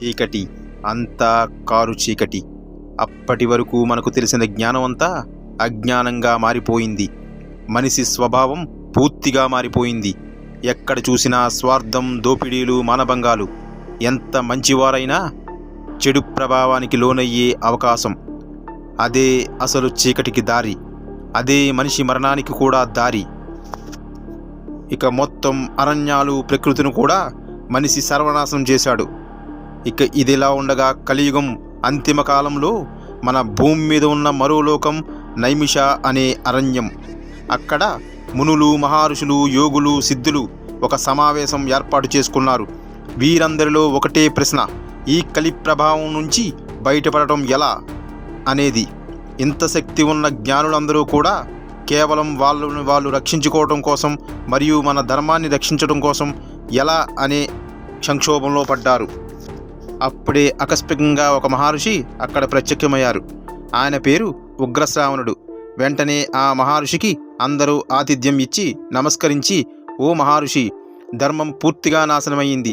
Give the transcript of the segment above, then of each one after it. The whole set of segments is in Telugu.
చీకటి, అంతా కారు చీకటి. అప్పటి వరకు మనకు తెలిసిన జ్ఞానం అంతా అజ్ఞానంగా మారిపోయింది. మనిషి స్వభావం పూర్తిగా మారిపోయింది. ఎక్కడ చూసినా స్వార్థం, దోపిడీలు, మానభంగాలు. ఎంత మంచివారైనా చెడు ప్రభావానికి లోనయ్యే అవకాశం. అదే అసలు చీకటికి దారి. అదే మనిషి మరణానికి కూడా దారి. ఇక మొత్తం అరణ్యాలు, ప్రకృతిని కూడా మనిషి సర్వనాశనం చేశాడు. ఇక ఇదిలా ఉండగా కలియుగం అంతిమ కాలంలో మన భూమి మీద ఉన్న మరో లోకం నైమిష అనే అరణ్యం. అక్కడ మునులు, మహర్షులు, యోగులు, సిద్ధులు ఒక సమావేశం ఏర్పాటు చేసుకున్నారు. వీరందరిలో ఒకటే ప్రశ్న: ఈ కలి ప్రభావం నుంచి బయటపడటం ఎలా అనేది. ఇంత శక్తి ఉన్న జ్ఞానులందరూ కూడా కేవలం వాళ్ళని వాళ్ళు రక్షించుకోవడం కోసం మరియు మన ధర్మాన్ని రక్షించడం కోసం ఎలా అనే సంక్షోభంలో పడ్డారు. అప్పుడే ఆకస్మికంగా ఒక మహర్షి అక్కడ ప్రత్యక్షమయ్యారు. ఆయన పేరు ఉగ్రశ్రావణుడు. వెంటనే ఆ మహర్షికి అందరూ ఆతిథ్యం ఇచ్చి నమస్కరించి, ఓ మహర్షి, ధర్మం పూర్తిగా నాశనమైంది.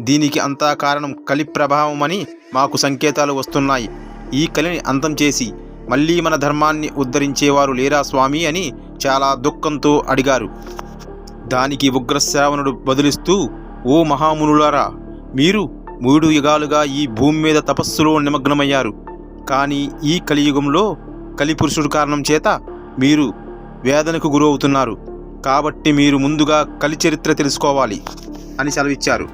దీనికి అంతా కారణం కలి ప్రభావం అని మాకు సంకేతాలు వస్తున్నాయి. ఈ కలిని అంతం చేసి మళ్ళీ మన ధర్మాన్ని ఉద్ధరించేవారు లేరా స్వామి అని చాలా దుఃఖంతో అడిగారు. దానికి ఉగ్రశ్రావణుడు బదులిస్తూ, ఓ మహామునులారా, మీరు 3 యుగాలుగా ఈ భూమి మీద తపస్సులో నిమగ్నమయ్యారు. కానీ ఈ కలియుగంలో కలిపురుషుడు కారణం చేత మీరు వేదనకు గురవుతున్నారు. కాబట్టి మీరు ముందుగా కలి చరిత్ర తెలుసుకోవాలి అని సెలవిచ్చారు.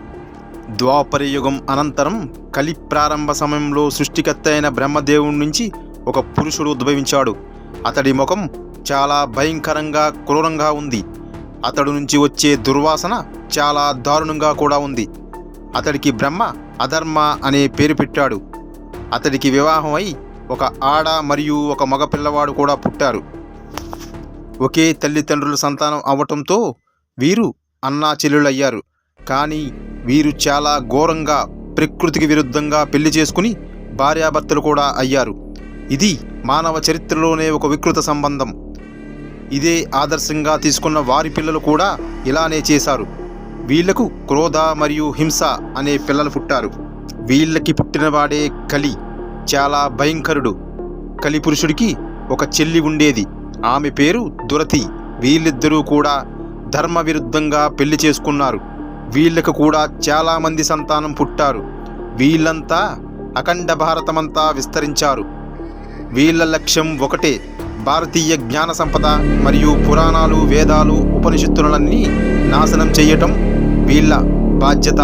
ద్వాపర యుగం అనంతరం కలి ప్రారంభ సమయంలో సృష్టికర్త అయిన బ్రహ్మదేవుడి నుంచి ఒక పురుషుడు ఉద్భవించాడు. అతడి ముఖం చాలా భయంకరంగా, క్రూరంగా ఉంది. అతడు నుంచి వచ్చే దుర్వాసన చాలా దారుణంగా కూడా ఉంది. అతడికి బ్రహ్మ అధర్మ అనే పేరు పెట్టాడు. అతడికి వివాహం అయి ఒక ఆడ మరియు ఒక మగ పిల్లవాడు కూడా పుట్టారు. ఒకే తల్లిదండ్రుల సంతానం అవ్వటంతో వీరు అన్నా చెల్లెళ్ళయ్యారు. కానీ వీరు చాలా ఘోరంగా, ప్రకృతికి విరుద్ధంగా పెళ్లి చేసుకుని భార్యాభర్తలు కూడా అయ్యారు. ఇది మానవ చరిత్రలోనే ఒక వికృత సంబంధం. ఇదే ఆదర్శంగా తీసుకున్న వారి పిల్లలు కూడా ఇలానే చేశారు. వీళ్లకు క్రోధ మరియు హింస అనే పిల్లలు పుట్టారు. వీళ్ళకి పుట్టినవాడే కలి. చాలా భయంకరుడు. కలి పురుషుడికి ఒక చెల్లి ఉండేది. ఆమె పేరు దురతి. వీళ్ళిద్దరూ కూడా ధర్మ విరుద్ధంగా పెళ్లి చేసుకున్నారు. వీళ్ళకు కూడా చాలామంది సంతానం పుట్టారు. వీళ్ళంతా అఖండ భారతమంతా విస్తరించారు. వీళ్ళ లక్ష్యం ఒకటే: భారతీయ జ్ఞాన సంపద మరియు పురాణాలు, వేదాలు, ఉపనిషత్తులన్నీ నాశనం చేయటం వీళ్ళ బాధ్యత.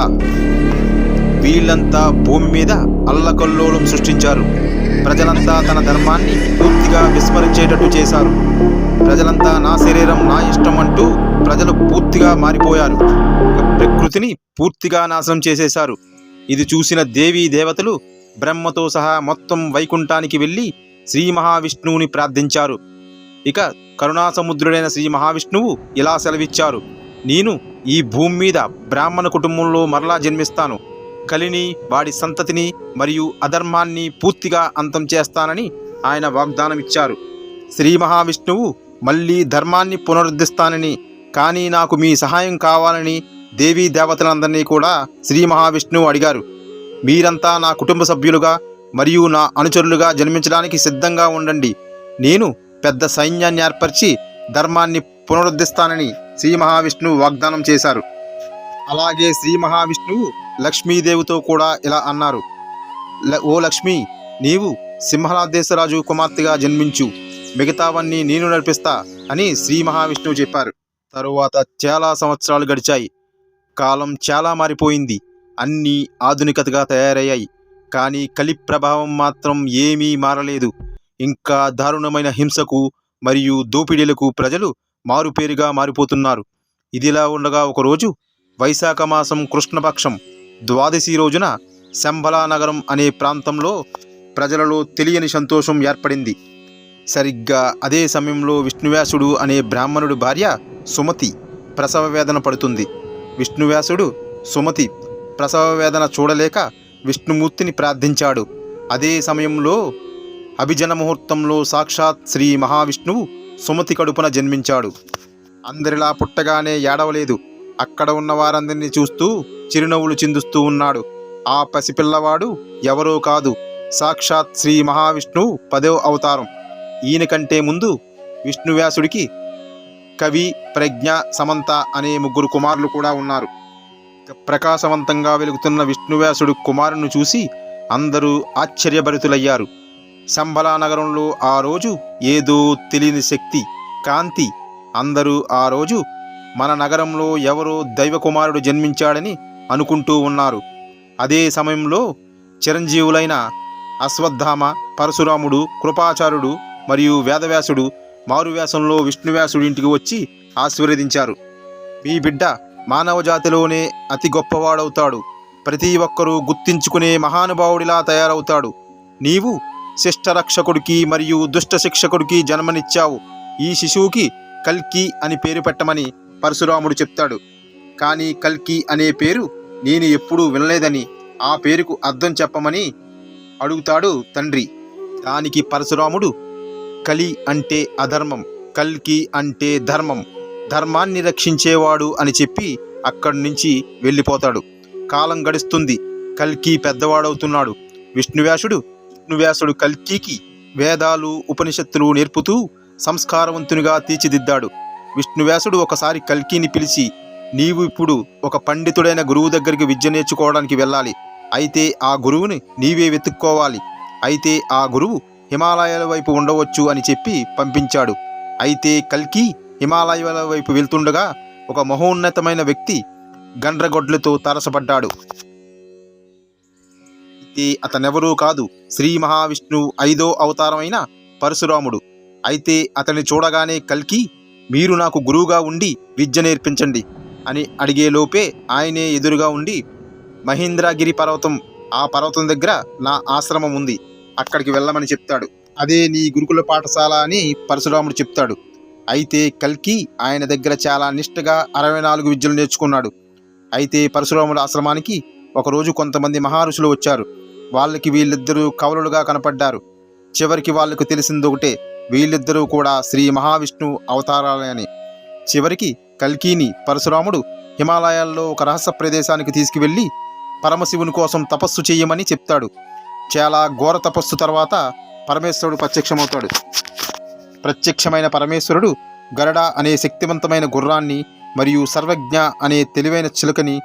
వీళ్ళంతా భూమి మీద అల్లకల్లోలం సృష్టించారు. ప్రజలంతా తన ధర్మాన్ని పూర్తిగా విస్మరించేటట్టు చేశారు. ప్రజలంతా నా శరీరం, నా ఇష్టం అంటూ ప్రజలు పూర్తిగా మారిపోయారు. ప్రకృతిని పూర్తిగా నాశనం చేసేశారు. ఇది చూసిన దేవీ దేవతలు బ్రహ్మతో సహా మొత్తం వైకుంఠానికి వెళ్ళి శ్రీ మహావిష్ణువుని ప్రార్థించారు. ఇక కరుణాసముద్రుడైన శ్రీ మహావిష్ణువు ఇలా సెలవిచ్చారు: నేను ఈ భూమి మీద బ్రాహ్మణ కుటుంబంలో మరలా జన్మిస్తాను. కలిని, వాడి సంతతిని మరియు అధర్మాన్ని పూర్తిగా అంతం చేస్తానని ఆయన వాగ్దానం ఇచ్చారు. శ్రీ మహావిష్ణువు మళ్ళీ ధర్మాన్ని పునరుద్ధరిస్తానని, కానీ నాకు మీ సహాయం కావాలని దేవీ దేవతలందరినీ కూడా శ్రీ మహావిష్ణువు అడిగారు. మీరంతా నా కుటుంబ సభ్యులుగా మరియు నా అనుచరులుగా జన్మించడానికి సిద్ధంగా ఉండండి. నేను పెద్ద సైన్యాన్ని ఏర్పరిచి ధర్మాన్ని పునరుద్ధరిస్తానని శ్రీ మహావిష్ణువు వాగ్దానం చేశారు. అలాగే శ్రీ మహావిష్ణువు లక్ష్మీదేవితో కూడా ఇలా అన్నారు: ఓ లక్ష్మి, నీవు సింహళాదేశరాజు కుమార్తెగా జన్మించు. మిగతావన్నీ నేను నడిపిస్తా అని శ్రీ మహావిష్ణువు చెప్పారు. తరువాత చాలా సంవత్సరాలు గడిచాయి. కాలం చాలా మారిపోయింది. అన్నీ ఆధునికతగా తయారయ్యాయి. కానీ కలి ప్రభావం మాత్రం ఏమీ మారలేదు. ఇంకా దారుణమైన హింసకు మరియు దోపిడీలకు ప్రజలు మారుపేరుగా మారిపోతున్నారు. ఇదిలా ఉండగా ఒకరోజు వైశాఖ మాసం కృష్ణపక్షం ద్వాదశి రోజున శంబలా నగరం అనే ప్రాంతంలో ప్రజలలో తెలియని సంతోషం ఏర్పడింది. సరిగ్గా అదే సమయంలో విష్ణువ్యాసుడు అనే బ్రాహ్మణుడు భార్య సుమతి ప్రసవ వేదన పడుతుంది. విష్ణువ్యాసుడు సుమతి ప్రసవ వేదన చూడలేక విష్ణుమూర్తిని ప్రార్థించాడు. అదే సమయంలో అభిజన ముహూర్తంలో సాక్షాత్ శ్రీ మహావిష్ణువు సుమతి కడుపున జన్మించాడు. అందరిలా పుట్టగానే ఏడవలేదు. అక్కడ ఉన్న వారందరినీ చూస్తూ చిరునవ్వులు చిందుస్తూ ఉన్నాడు. ఆ పసిపిల్లవాడు ఎవరో కాదు, సాక్షాత్ శ్రీ మహావిష్ణువు 10వ అవతారం. ఈయన కంటే ముందు విష్ణువ్యాసుడికి కవి, ప్రజ్ఞ, సమంత అనే 3 కుమారులు కూడా ఉన్నారు. ప్రకాశవంతంగా వెలుగుతున్న విష్ణువ్యాసుడు కుమారుని చూసి అందరూ ఆశ్చర్యభరితులయ్యారు. శంబలా నగరంలో ఆ రోజు ఏదో తెలియని శక్తి, కాంతి. అందరూ ఆ రోజు మన నగరంలో ఎవరో దైవకుమారుడు జన్మించాడని అనుకుంటూ ఉన్నారు. అదే సమయంలో చిరంజీవులైన అశ్వత్థామ, పరశురాముడు, కృపాచార్యుడు మరియు వేదవ్యాసుడు మారువేషంలో విష్ణువ్యాసుడి ఇంటికి వచ్చి ఆశీర్వదించారు. మీ బిడ్డ మానవ జాతిలోనే అతి గొప్పవాడవుతాడు, ప్రతి ఒక్కరూ గుర్తించుకునే మహానుభావుడిలా తయారవుతాడు. నీవు శిష్టరక్షకుడికి మరియు దుష్ట శిక్షకుడికి జన్మనిచ్చావు. ఈ శిశువుకి కల్కి అని పేరు పెట్టమని పరశురాముడు చెప్తాడు. కానీ కల్కి అనే పేరు నేను ఎప్పుడూ వినలేదని, ఆ పేరుకు అర్థం చెప్పమని అడుగుతాడు తండ్రి. దానికి పరశురాముడు కలి అంటే అధర్మం, కల్కి అంటే ధర్మం, ధర్మాన్ని రక్షించేవాడు అని చెప్పి అక్కడి నుంచి వెళ్ళిపోతాడు. కాలం గడుస్తుంది, కల్కి పెద్దవాడవుతున్నాడు. విష్ణువ్యాసుడు కల్కికి వేదాలు, ఉపనిషత్తులు నేర్పుతూ సంస్కారవంతునిగా తీర్చిదిద్దాడు. విష్ణువ్యాసుడు ఒకసారి కల్కిని పిలిచి, నీవు ఇప్పుడు ఒక పండితుడైన గురువు దగ్గరికి విద్య నేర్చుకోవడానికి వెళ్ళాలి. అయితే ఆ గురువుని నీవే వెతుక్కోవాలి. అయితే ఆ గురువు హిమాలయాల వైపు ఉండవచ్చు అని చెప్పి పంపించాడు. అయితే కల్కి హిమాలయాల వైపు వెళ్తుండగా ఒక మహోన్నతమైన వ్యక్తి గండ్రగొడ్లతో తారసపడ్డాడు. అయితే అతనెవరూ కాదు, శ్రీ మహావిష్ణువు 5వ అవతారమైన పరశురాముడు. అయితే అతన్ని చూడగానే కల్కి, మీరు నాకు గురువుగా ఉండి విద్య నేర్పించండి అని అడిగేలోపే ఆయనే ఎదురుగా ఉండి, మహేంద్రగిరి పర్వతం, ఆ పర్వతం దగ్గర నా ఆశ్రమం ఉంది, అక్కడికి వెళ్ళమని చెప్తాడు. అదే నీ గురుకుల పాఠశాల అని పరశురాముడు చెప్తాడు. అయితే కల్కి ఆయన దగ్గర చాలా నిష్ఠగా 64 విద్యలు నేర్చుకున్నాడు. అయితే పరశురాముడు ఆశ్రమానికి ఒకరోజు కొంతమంది మహర్షులు వచ్చారు. వాళ్ళకి వీళ్ళిద్దరూ కవలులుగా కనపడ్డారు. చివరికి వాళ్ళకు తెలిసిందొకటే, వీళ్ళిద్దరూ కూడా శ్రీ మహావిష్ణువు అవతారాలే అని. చివరికి కల్కిని పరశురాముడు హిమాలయాల్లో ఒక రహస్య ప్రదేశానికి తీసుకువెళ్ళి పరమశివుని కోసం తపస్సు చేయమని చెప్తాడు. చాలా ఘోర తపస్సు తర్వాత పరమేశ్వరుడు ప్రత్యక్షమవుతాడు. ప్రత్యక్షమైన పరమేశ్వరుడు గరుడ అనే శక్తివంతమైన గుర్రాన్ని మరియు సర్వజ్ఞ అనే తెలివైన చిలుకని,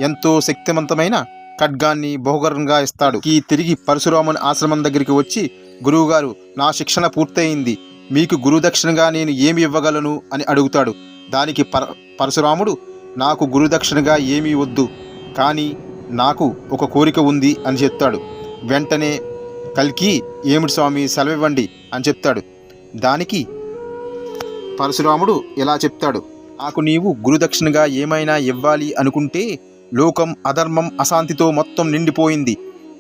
ఎంతో శక్తివంతమైన ఖడ్గాన్ని బహుగరంగా ఇస్తాడు. ఈ తిరిగి పరశురాముని ఆశ్రమం దగ్గరికి వచ్చి, గురువుగారు, నా శిక్షణ పూర్తయింది, మీకు గురుదక్షిణగా నేను ఏమి ఇవ్వగలను అని అడుగుతాడు. దానికి పరశురాముడు, నాకు గురుదక్షిణగా ఏమీ వద్దు, కానీ నాకు ఒక కోరిక ఉంది అని చెప్తాడు. వెంటనే కల్కి, ఏమిటి స్వామి, సెలవివ్వండి అని చెప్తాడు. దానికి పరశురాముడు ఇలా చెప్తాడు, నాకు నీవు గురుదక్షిణగా ఏమైనా ఇవ్వాలి అనుకుంటే, లోకం అధర్మం, అశాంతితో మొత్తం నిండిపోయింది.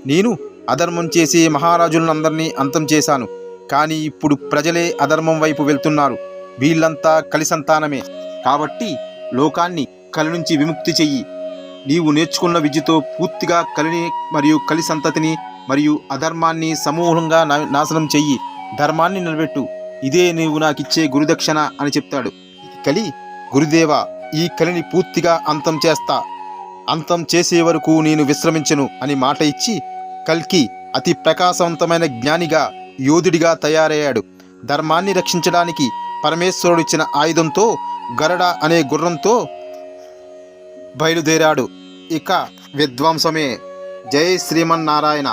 నేను అధర్మం చేసే మహారాజులందరినీ అంతం చేశాను. కానీ ఇప్పుడు ప్రజలే అధర్మం వైపు వెళ్తున్నారు. వీళ్ళంతా కలి సంతానమే. కాబట్టి లోకాన్ని కలి నుంచి విముక్తి చెయ్యి. నీవు నేర్చుకున్న విద్యతో పూర్తిగా కలిని మరియు కలి సంతతిని మరియు అధర్మాన్ని సమూలంగా నాశనం చెయ్యి. ధర్మాన్ని నిలబెట్టు. ఇదే నీవు నాకిచ్చే గురుదక్షిణ అని చెప్తాడు. కలి, గురుదేవా, ఈ కలిని పూర్తిగా అంతం చేస్తా, అంతం చేసే వరకు నేను విశ్రమించను అని మాట ఇచ్చి కల్కి అతి ప్రకాశవంతమైన జ్ఞానిగా, యోధుడిగా తయారయ్యాడు. ధర్మాన్ని రక్షించడానికి పరమేశ్వరుడిచ్చిన ఆయుధంతో, గరుడ అనే గుర్రంతో బయలుదేరాడు. ఇక విధ్వంసమే. జై శ్రీమన్నారాయణ.